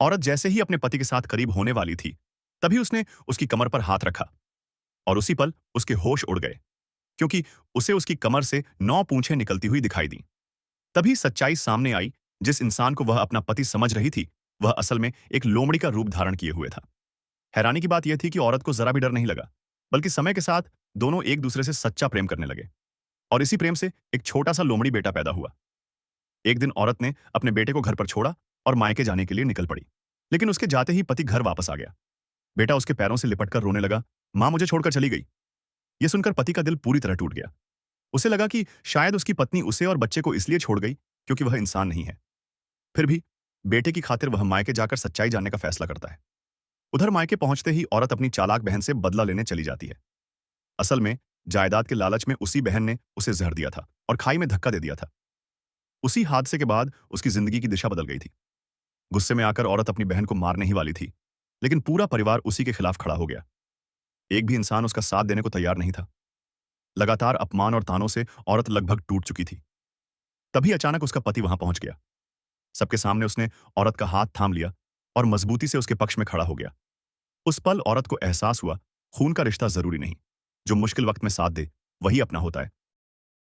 औरत जैसे ही अपने पति के साथ करीब होने वाली थी, तभी उसने उसकी कमर पर हाथ रखा और उसी पल उसके होश उड़ गए, क्योंकि उसे उसकी कमर से 9 पूंछें निकलती हुई दिखाई दी। तभी सच्चाई सामने आई, जिस इंसान को वह अपना पति समझ रही थी, वह असल में एक लोमड़ी का रूप धारण किए हुए था। हैरानी की बात यह थी कि औरत को जरा भी डर नहीं लगा, बल्कि समय के साथ दोनों एक दूसरे से सच्चा प्रेम करने लगे और इसी प्रेम से एक छोटा सा लोमड़ी बेटा पैदा हुआ। एक दिन औरत ने अपने बेटे को घर पर छोड़ा और मायके जाने के लिए निकल पड़ी। लेकिन उसके जाते ही पति घर वापस आ गया। बेटा उसके पैरों से लिपटकर रोने लगा, मां मुझे छोड़कर चली गई। यह सुनकर पति का दिल पूरी तरह टूट गया। उसे लगा कि शायद उसकी पत्नी उसे और बच्चे को इसलिए छोड़ गई क्योंकि वह इंसान नहीं है। फिर भी बेटे की खातिर वह मायके जाकर सच्चाई जानने का फैसला करता है। उधर मायके पहुंचते ही औरत अपनी चालाक बहन से बदला लेने चली जाती है। असल में जायदाद के लालच में उसी बहन ने उसे जहर दिया था और खाई में धक्का दे दिया था। उसी हादसे के बाद उसकी जिंदगी की दिशा बदल गई थी। गुस्से में आकर औरत अपनी बहन को मारने ही वाली थी, लेकिन पूरा परिवार उसी के खिलाफ खड़ा हो गया। एक भी इंसान उसका साथ देने को तैयार नहीं था। लगातार अपमान और तानों से औरत लगभग टूट चुकी थी। तभी अचानक उसका पति वहां पहुंच गया। सबके सामने उसने औरत का हाथ थाम लिया और मजबूती से उसके पक्ष में खड़ा हो गया। उस पल औरत को एहसास हुआ, खून का रिश्ता जरूरी नहीं, जो मुश्किल वक्त में साथ दे वही अपना होता है।